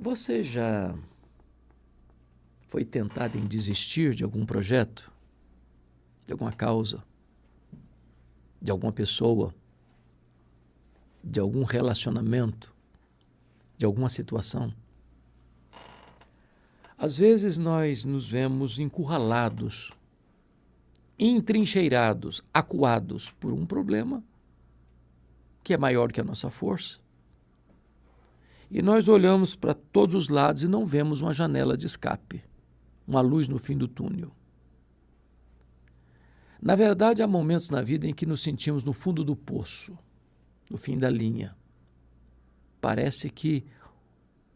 Você já foi tentado em desistir de algum projeto, de alguma causa, de alguma pessoa, de algum relacionamento, de alguma situação? Às vezes nós nos vemos encurralados, entrincheirados, acuados por um problema que é maior que a nossa força. E nós olhamos para todos os lados e não vemos uma janela de escape, uma luz no fim do túnel. Na verdade, há momentos na vida em que nos sentimos no fundo do poço, no fim da linha. Parece que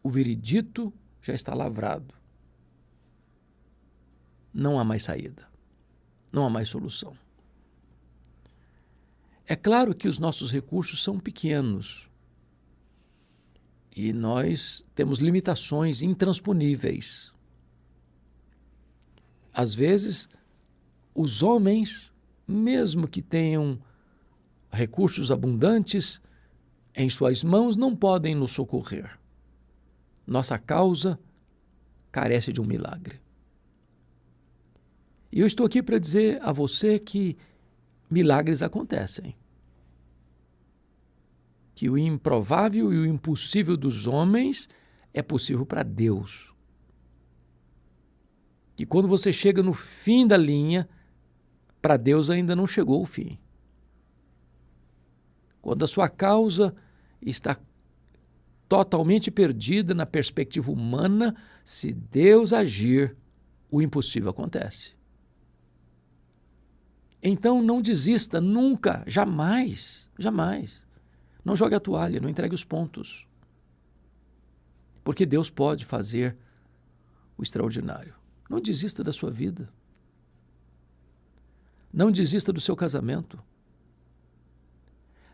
o veredito já está lavrado. Não há mais saída. Não há mais solução. É claro que os nossos recursos são pequenos e nós temos limitações intransponíveis. Às vezes, os homens, mesmo que tenham recursos abundantes em suas mãos, não podem nos socorrer. Nossa causa carece de um milagre. E eu estou aqui para dizer a você que milagres acontecem. Que o improvável e o impossível dos homens é possível para Deus. Que quando você chega no fim da linha, para Deus ainda não chegou o fim. Quando a sua causa está totalmente perdida na perspectiva humana, se Deus agir, o impossível acontece. Então não desista nunca, jamais, jamais. Não jogue a toalha, não entregue os pontos. Porque Deus pode fazer o extraordinário. Não desista da sua vida. Não desista do seu casamento.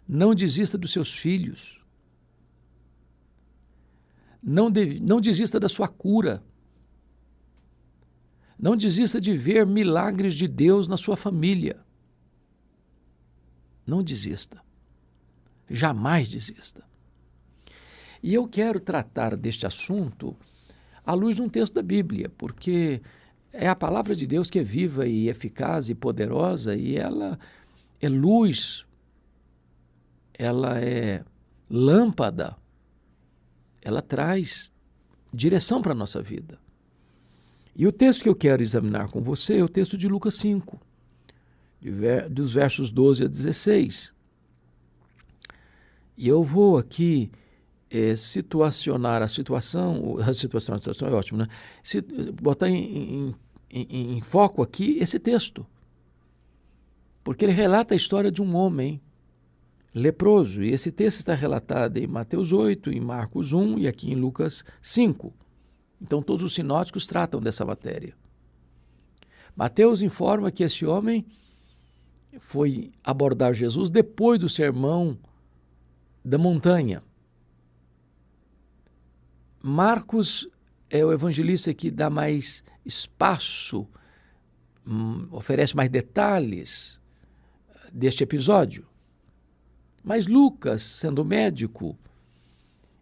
Não desista dos seus filhos. Não desista da sua cura. Não desista de ver milagres de Deus na sua família. Não desista. Jamais desista. E eu quero tratar deste assunto à luz de um texto da Bíblia, porque é a palavra de Deus que é viva e eficaz e poderosa, e ela é luz, ela é lâmpada, ela traz direção para a nossa vida. E o texto que eu quero examinar com você é o texto de Lucas 5, dos versos 12 a 16. E eu vou aqui situacionar a situação é ótimo, né? Botar em foco aqui esse texto. Porque ele relata a história de um homem leproso. E esse texto está relatado em Mateus 8, em Marcos 1 e aqui em Lucas 5. Então todos os sinóticos tratam dessa matéria. Mateus informa que esse homem foi abordar Jesus depois do sermão da montanha. Marcos é o evangelista que dá mais espaço, oferece mais detalhes deste episódio. Mas Lucas, sendo médico,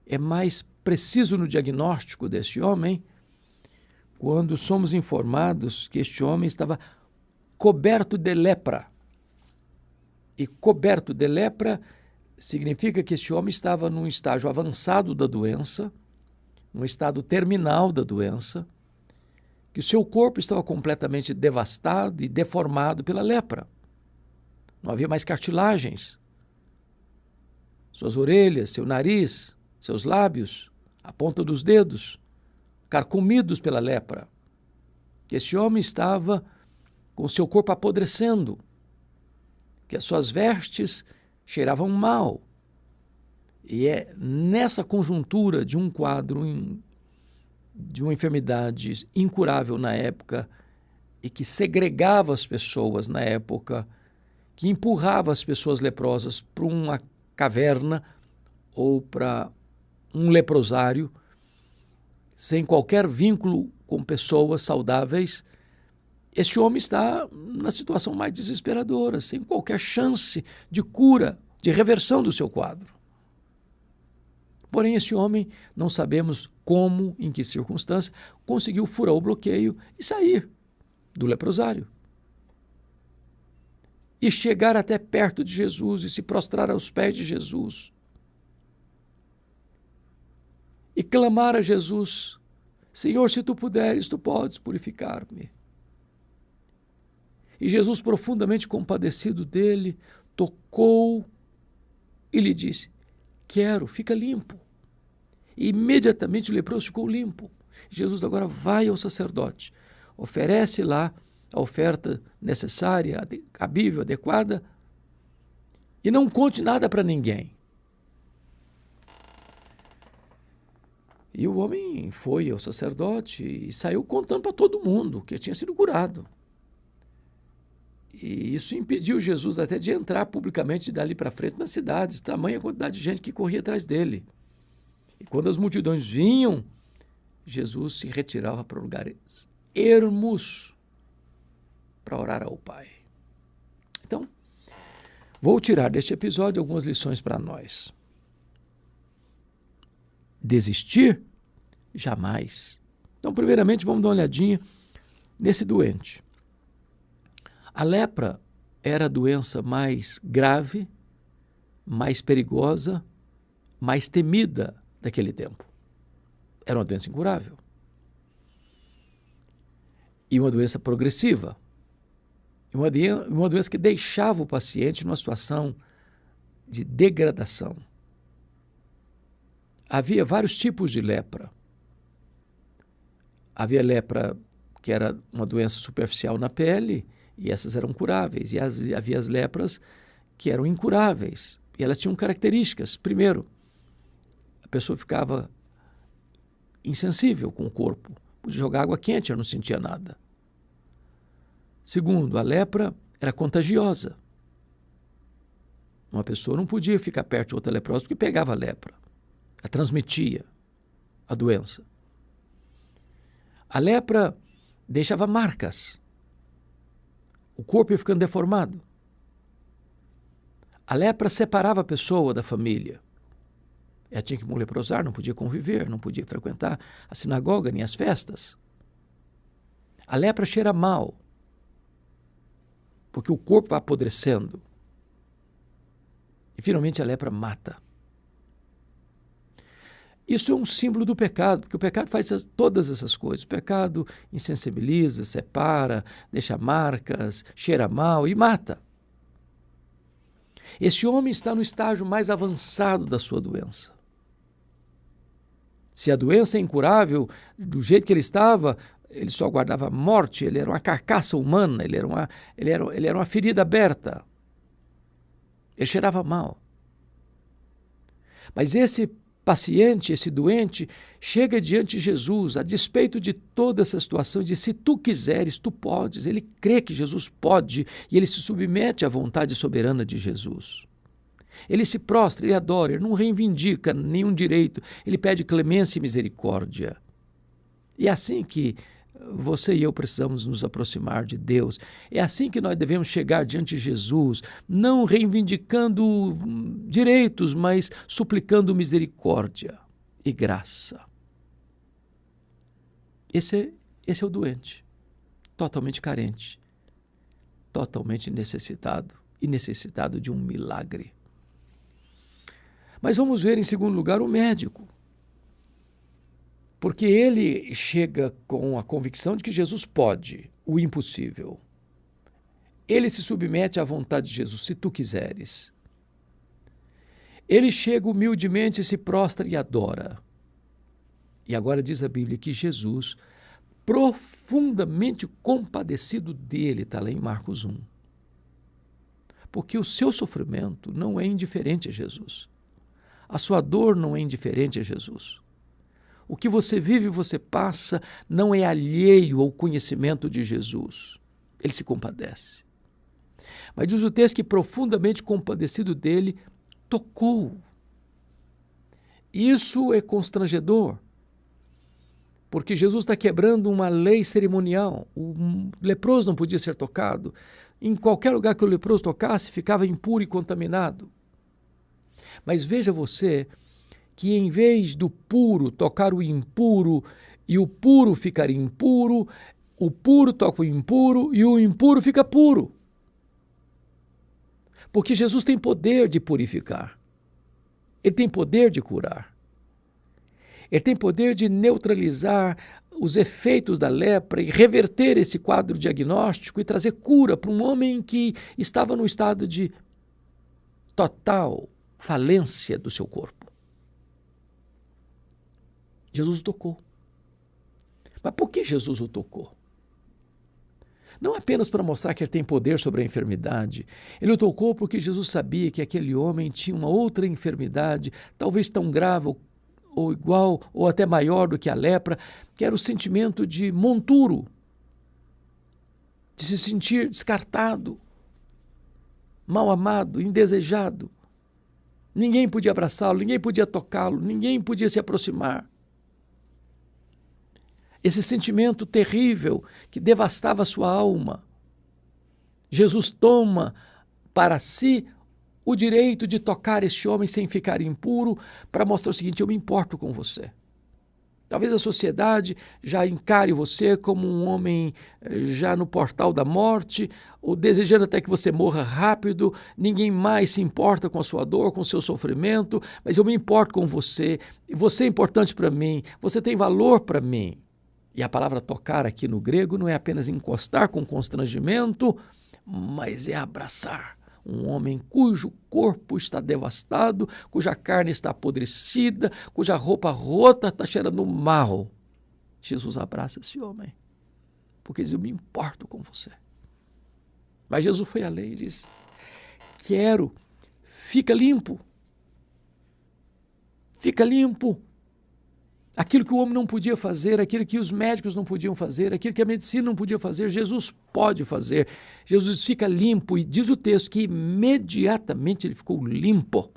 é mais preciso no diagnóstico deste homem quando somos informados que este homem estava coberto de lepra. E coberto de lepra significa que este homem estava num estágio avançado da doença, num estado terminal da doença, que o seu corpo estava completamente devastado e deformado pela lepra. Não havia mais cartilagens. Suas orelhas, seu nariz, seus lábios, a ponta dos dedos, carcomidos pela lepra. Este homem estava com o seu corpo apodrecendo, que as suas vestes cheiravam mal. E é nessa conjuntura de um quadro de uma enfermidade incurável na época e que segregava as pessoas na época, que empurrava as pessoas leprosas para uma caverna ou para um leprosário, sem qualquer vínculo com pessoas saudáveis. Este homem está na situação mais desesperadora, sem qualquer chance de cura, de reversão do seu quadro. Porém, esse homem, não sabemos como, em que circunstância, conseguiu furar o bloqueio e sair do leprosário. E chegar até perto de Jesus e se prostrar aos pés de Jesus. E clamar a Jesus: Senhor, se tu puderes, tu podes purificar-me. E Jesus, profundamente compadecido dele, tocou e lhe disse: quero, fica limpo. E imediatamente o leproso ficou limpo. Jesus agora vai ao sacerdote, oferece lá a oferta necessária, cabível, adequada, e não conte nada para ninguém. E o homem foi ao sacerdote e saiu contando para todo mundo que tinha sido curado. E isso impediu Jesus até de entrar publicamente dali para frente nas cidades, tamanha quantidade de gente que corria atrás dele. E quando as multidões vinham, Jesus se retirava para lugares ermos para orar ao Pai. Então, vou tirar deste episódio algumas lições para nós. Desistir? Jamais. Então, primeiramente, vamos dar uma olhadinha nesse doente. A lepra era a doença mais grave, mais perigosa, mais temida daquele tempo. Era uma doença incurável. E uma doença progressiva. Uma doença que deixava o paciente numa situação de degradação. Havia vários tipos de lepra. Havia lepra que era uma doença superficial na pele, e essas eram curáveis. E havia as lepras que eram incuráveis. E elas tinham características. Primeiro, a pessoa ficava insensível com o corpo. Podia jogar água quente, ela não sentia nada. Segundo, a lepra era contagiosa. Uma pessoa não podia ficar perto de outra leprosa porque pegava a lepra. Ela transmitia a doença. A lepra deixava marcas. O corpo ia ficando deformado. A lepra separava a pessoa da família. Ela tinha que leprosar, não podia conviver, não podia frequentar a sinagoga nem as festas. A lepra cheira mal, porque o corpo vai apodrecendo. E finalmente a lepra mata. Isso é um símbolo do pecado, porque o pecado faz todas essas coisas. O pecado insensibiliza, separa, deixa marcas, cheira mal e mata. Esse homem está no estágio mais avançado da sua doença. Se a doença é incurável, do jeito que ele estava, ele só aguardava a morte, ele era uma carcaça humana, ele era uma ferida aberta. Ele cheirava mal. Mas esse paciente, esse doente, chega diante de Jesus, a despeito de toda essa situação, e diz: se tu quiseres, tu podes. Ele crê que Jesus pode e ele se submete à vontade soberana de Jesus. Ele se prostra, ele adora, ele não reivindica nenhum direito, ele pede clemência e misericórdia. E é assim que você e eu precisamos nos aproximar de Deus. É assim que nós devemos chegar diante de Jesus, não reivindicando direitos, mas suplicando misericórdia e graça. Esse é o doente, totalmente carente, totalmente necessitado e necessitado de um milagre. Mas vamos ver, em segundo lugar, o médico. Porque ele chega com a convicção de que Jesus pode o impossível. Ele se submete à vontade de Jesus, se tu quiseres. Ele chega humildemente, se prostra e adora. E agora diz a Bíblia que Jesus, profundamente compadecido dele, está lá em Marcos 1. Porque o seu sofrimento não é indiferente a Jesus. A sua dor não é indiferente a Jesus. O que você vive e você passa não é alheio ao conhecimento de Jesus. Ele se compadece. Mas diz o texto que, profundamente compadecido dele, tocou. Isso é constrangedor, porque Jesus está quebrando uma lei cerimonial. O leproso não podia ser tocado. Em qualquer lugar que o leproso tocasse, ficava impuro e contaminado. Mas veja você que em vez do puro tocar o impuro e o puro ficar impuro, o puro toca o impuro e o impuro fica puro. Porque Jesus tem poder de purificar. Ele tem poder de curar. Ele tem poder de neutralizar os efeitos da lepra e reverter esse quadro diagnóstico e trazer cura para um homem que estava no estado de total falência do seu corpo. Jesus o tocou. Mas por que Jesus o tocou? Não apenas para mostrar que ele tem poder sobre a enfermidade. Ele o tocou porque Jesus sabia que aquele homem tinha uma outra enfermidade, talvez tão grave ou igual ou até maior do que a lepra, que era o sentimento de monturo, de se sentir descartado, mal amado, indesejado. Ninguém podia abraçá-lo, ninguém podia tocá-lo, ninguém podia se aproximar. Esse sentimento terrível que devastava a sua alma. Jesus toma para si o direito de tocar este homem sem ficar impuro para mostrar o seguinte: eu me importo com você. Talvez a sociedade já encare você como um homem já no portal da morte, ou desejando até que você morra rápido. Ninguém mais se importa com a sua dor, com o seu sofrimento, mas eu me importo com você. Você é importante para mim, você tem valor para mim. E a palavra tocar aqui no grego não é apenas encostar com constrangimento, mas é abraçar um homem cujo corpo está devastado, cuja carne está apodrecida, cuja roupa rota está cheirando mal. Jesus abraça esse homem, porque diz: eu me importo com você. Mas Jesus foi além e disse: fica limpo. Fica limpo. Aquilo que o homem não podia fazer, aquilo que os médicos não podiam fazer, aquilo que a medicina não podia fazer, Jesus pode fazer. Jesus fica limpo e diz o texto que imediatamente ele ficou limpo.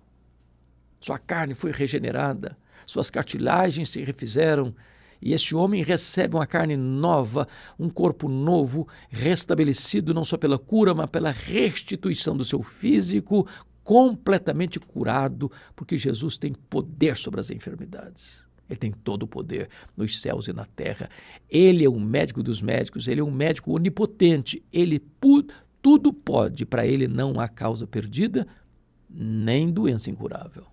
Sua carne foi regenerada, suas cartilagens se refizeram e este homem recebe uma carne nova, um corpo novo, restabelecido não só pela cura, mas pela restituição do seu físico, completamente curado, porque Jesus tem poder sobre as enfermidades. Ele tem todo o poder nos céus e na terra. Ele é o médico dos médicos, ele é um médico onipotente. Ele tudo pode, para ele não há causa perdida, nem doença incurável.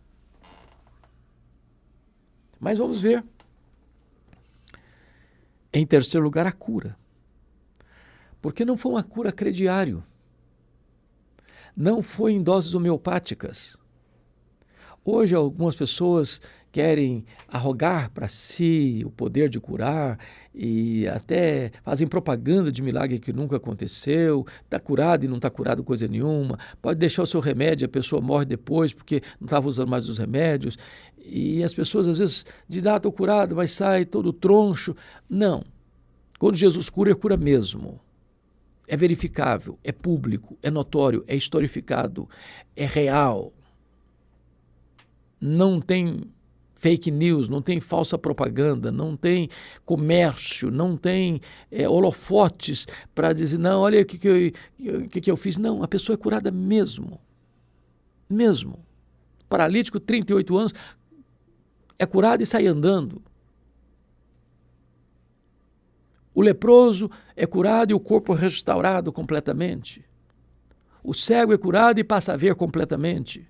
Mas vamos ver. Em terceiro lugar, a cura. Porque não foi uma cura crediário. Não foi em doses homeopáticas. Hoje algumas pessoas querem arrogar para si o poder de curar e até fazem propaganda de milagre que nunca aconteceu, está curado e não está curado coisa nenhuma, pode deixar o seu remédio, a pessoa morre depois porque não estava usando mais os remédios, e as pessoas às vezes dizem: estou curado, mas sai todo troncho. Não, quando Jesus cura, é cura mesmo. É verificável, é público, é notório, é historificado, é real. Não tem fake news, não tem falsa propaganda, não tem comércio, não tem holofotes para dizer: não, olha o que eu fiz. Não, a pessoa é curada mesmo. Mesmo. Paralítico, 38 anos, é curado e sai andando. O leproso é curado e o corpo é restaurado completamente. O cego é curado e passa a ver completamente.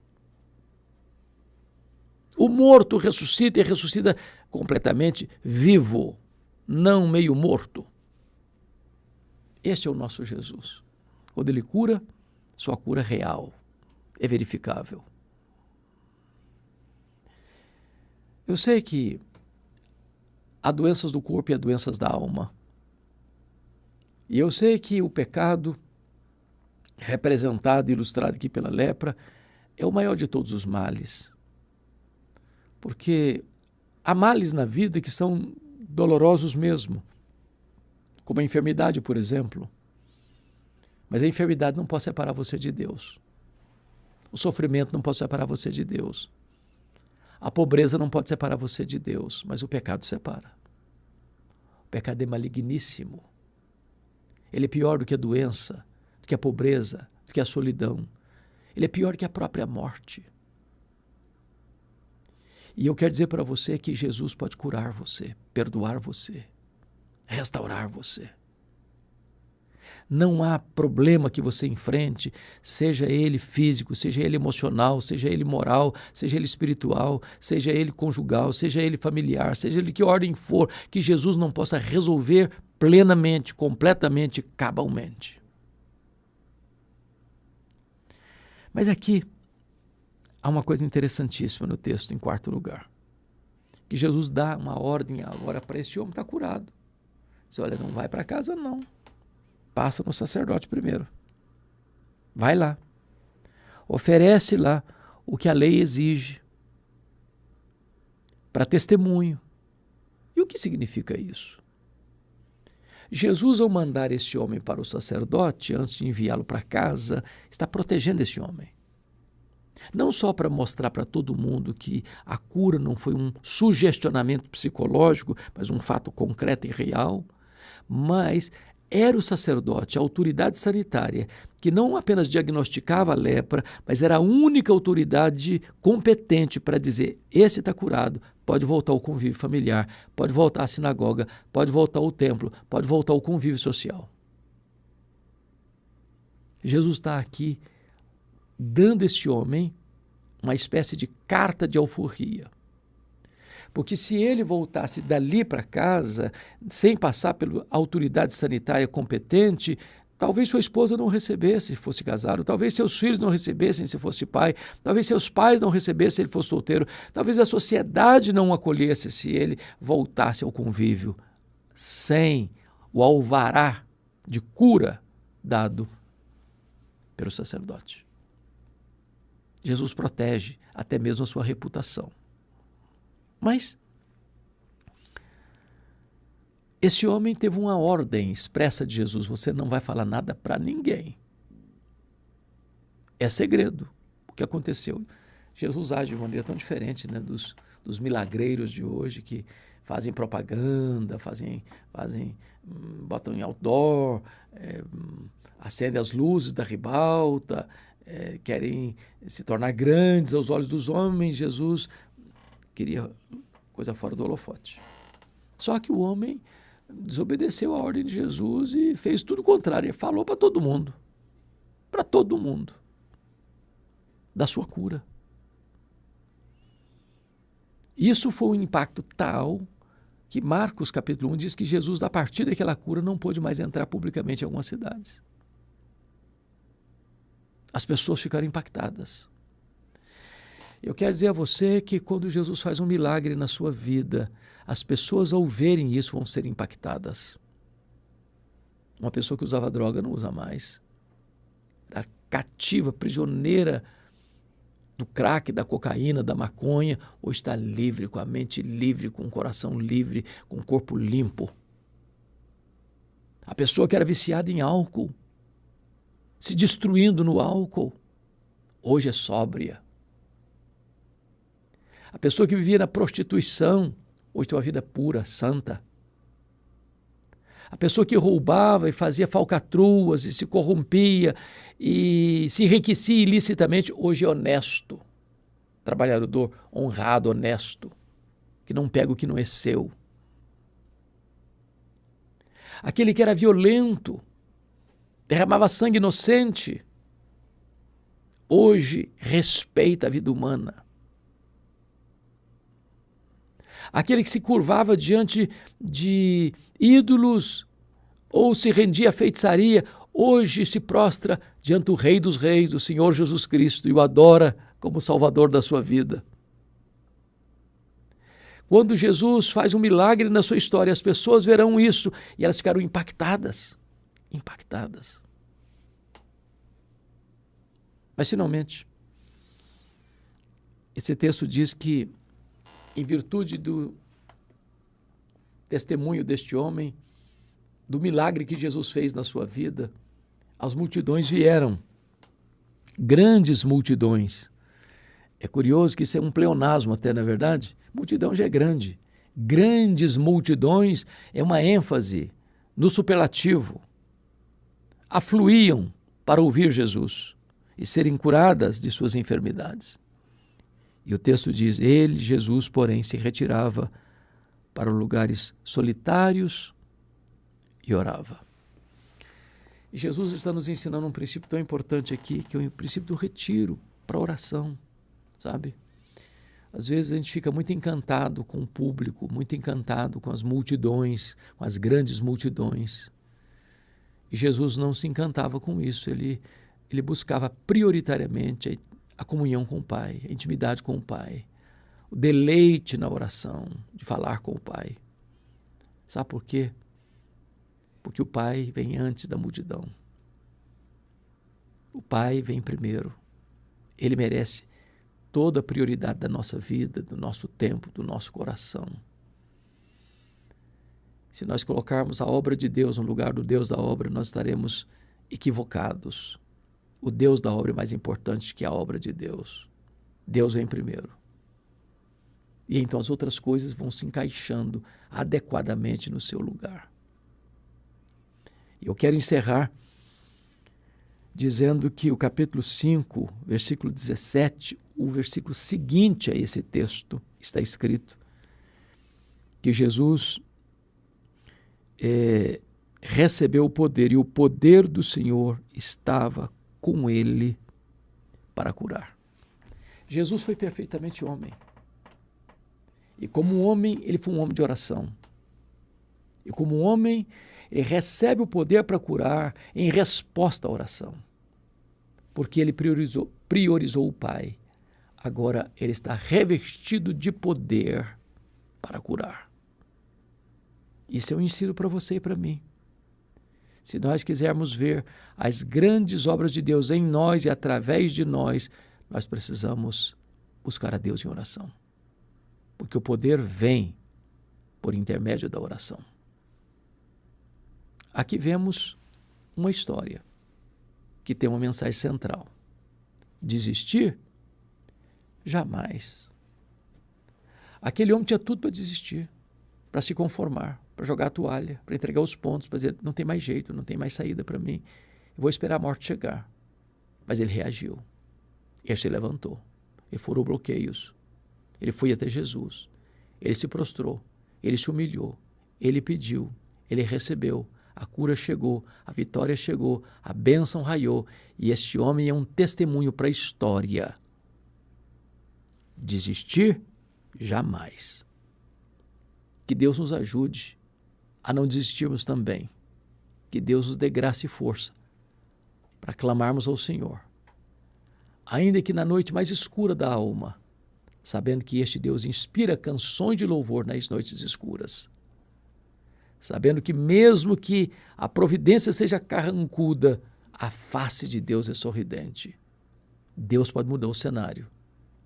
O morto ressuscita e ressuscita completamente vivo, não meio morto. Este é o nosso Jesus. Quando ele cura, sua cura é real, é verificável. Eu sei que há doenças do corpo e há doenças da alma. E eu sei que o pecado, representado e ilustrado aqui pela lepra, é o maior de todos os males. Porque há males na vida que são dolorosos mesmo, como a enfermidade, por exemplo. Mas a enfermidade não pode separar você de Deus. O sofrimento não pode separar você de Deus. A pobreza não pode separar você de Deus, mas o pecado separa. O pecado é maligníssimo. Ele é pior do que a doença, do que a pobreza, do que a solidão. Ele é pior que a própria morte. E eu quero dizer para você que Jesus pode curar você, perdoar você, restaurar você. Não há problema que você enfrente, seja ele físico, seja ele emocional, seja ele moral, seja ele espiritual, seja ele conjugal, seja ele familiar, seja ele que ordem for, que Jesus não possa resolver plenamente, completamente, cabalmente. Mas aqui há uma coisa interessantíssima no texto, em quarto lugar, que Jesus dá uma ordem agora para esse homem estar curado. Diz, olha, não vai para casa não. Passa no sacerdote primeiro. Vai lá. Oferece lá o que a lei exige para testemunho. E o que significa isso? Jesus, ao mandar esse homem para o sacerdote, antes de enviá-lo para casa, está protegendo esse homem. Não só para mostrar para todo mundo que a cura não foi um sugestionamento psicológico, mas um fato concreto e real, mas era o sacerdote, a autoridade sanitária, que não apenas diagnosticava a lepra, mas era a única autoridade competente para dizer, esse está curado, pode voltar ao convívio familiar, pode voltar à sinagoga, pode voltar ao templo, pode voltar ao convívio social. Jesus está aqui dando a este homem uma espécie de carta de alforria. Porque se ele voltasse dali para casa, sem passar pela autoridade sanitária competente, talvez sua esposa não recebesse se fosse casado, talvez seus filhos não recebessem se fosse pai, talvez seus pais não recebessem se ele fosse solteiro, talvez a sociedade não o acolhesse se ele voltasse ao convívio sem o alvará de cura dado pelo sacerdote. Jesus protege até mesmo a sua reputação. Mas esse homem teve uma ordem expressa de Jesus, você não vai falar nada para ninguém. É segredo o que aconteceu. Jesus age de uma maneira tão diferente, né, dos milagreiros de hoje que fazem propaganda, botam em outdoor, acendem as luzes da ribalta, querem se tornar grandes aos olhos dos homens. Jesus queria coisa fora do holofote. Só que o homem desobedeceu a ordem de Jesus e fez tudo o contrário. Ele falou para todo mundo, da sua cura. Isso foi um impacto tal que Marcos capítulo 1 diz que Jesus, a partir daquela cura, não pôde mais entrar publicamente em algumas cidades. As pessoas ficaram impactadas. Eu quero dizer a você que quando Jesus faz um milagre na sua vida, as pessoas ao verem isso vão ser impactadas. Uma pessoa que usava droga não usa mais. Era cativa, prisioneira do crack, da cocaína, da maconha, hoje está livre, com a mente livre, com o coração livre, com o corpo limpo. A pessoa que era viciada em álcool, se destruindo no álcool, hoje é sóbria. A pessoa que vivia na prostituição, hoje tem uma vida pura, santa. A pessoa que roubava e fazia falcatruas e se corrompia e se enriquecia ilicitamente, hoje é honesto, trabalhador, honrado, honesto, que não pega o que não é seu. Aquele que era violento, derramava sangue inocente, hoje respeita a vida humana. Aquele que se curvava diante de ídolos ou se rendia à feitiçaria, hoje se prostra diante do Rei dos Reis, o Senhor Jesus Cristo, e o adora como Salvador da sua vida. Quando Jesus faz um milagre na sua história, as pessoas verão isso e elas ficaram impactadas. Mas, finalmente, esse texto diz que, em virtude do testemunho deste homem, do milagre que Jesus fez na sua vida, as multidões vieram, grandes multidões. É curioso que isso é um pleonasmo até, na verdade. Multidão já é grande. Grandes multidões é uma ênfase no superlativo. Afluíam para ouvir Jesus e serem curadas de suas enfermidades. E o texto diz, ele, Jesus, porém, se retirava para lugares solitários e orava. E Jesus está nos ensinando um princípio tão importante aqui, que é o princípio do retiro para a oração, sabe? Às vezes a gente fica muito encantado com o público, muito encantado com as multidões, com as grandes multidões. E Jesus não se encantava com isso, ele buscava prioritariamente a comunhão com o Pai, a intimidade com o Pai, o deleite na oração, de falar com o Pai. Sabe por quê? Porque o Pai vem antes da multidão. O Pai vem primeiro. Ele merece toda a prioridade da nossa vida, do nosso tempo, do nosso coração. Se nós colocarmos a obra de Deus no lugar do Deus da obra, nós estaremos equivocados. O Deus da obra é mais importante que a obra de Deus. Deus vem primeiro. E então as outras coisas vão se encaixando adequadamente no seu lugar. Eu quero encerrar dizendo que o capítulo 5, versículo 17, o versículo seguinte a esse texto, está escrito que Jesus recebeu o poder e o poder do Senhor estava com ele para curar. Jesus foi perfeitamente homem. E como homem, ele foi um homem de oração. E como homem, ele recebe o poder para curar em resposta à oração. Porque ele priorizou o Pai. Agora ele está revestido de poder para curar. Isso é um ensino para você e para mim. Se nós quisermos ver as grandes obras de Deus em nós e através de nós, nós precisamos buscar a Deus em oração. Porque o poder vem por intermédio da oração. Aqui vemos uma história que tem uma mensagem central. Desistir? Jamais. Aquele homem tinha tudo para desistir, para se conformar, para jogar a toalha, para entregar os pontos, para dizer, não tem mais jeito, não tem mais saída para mim, eu vou esperar a morte chegar. Mas ele reagiu, ele se levantou, ele furou bloqueios, ele foi até Jesus, ele se prostrou, ele se humilhou, ele pediu, ele recebeu, a cura chegou, a vitória chegou, a bênção raiou, e este homem é um testemunho para a história. Desistir? Jamais. Que Deus nos ajude a não desistirmos também. Que Deus nos dê graça e força para clamarmos ao Senhor. Ainda que na noite mais escura da alma, sabendo que este Deus inspira canções de louvor nas noites escuras. Sabendo que mesmo que a providência seja carrancuda, a face de Deus é sorridente. Deus pode mudar o cenário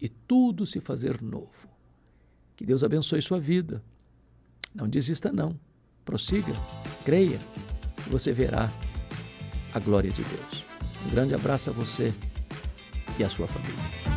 e tudo se fazer novo. Que Deus abençoe sua vida. Não desista não. Prossiga, creia, e você verá a glória de Deus. Um grande abraço a você e a sua família.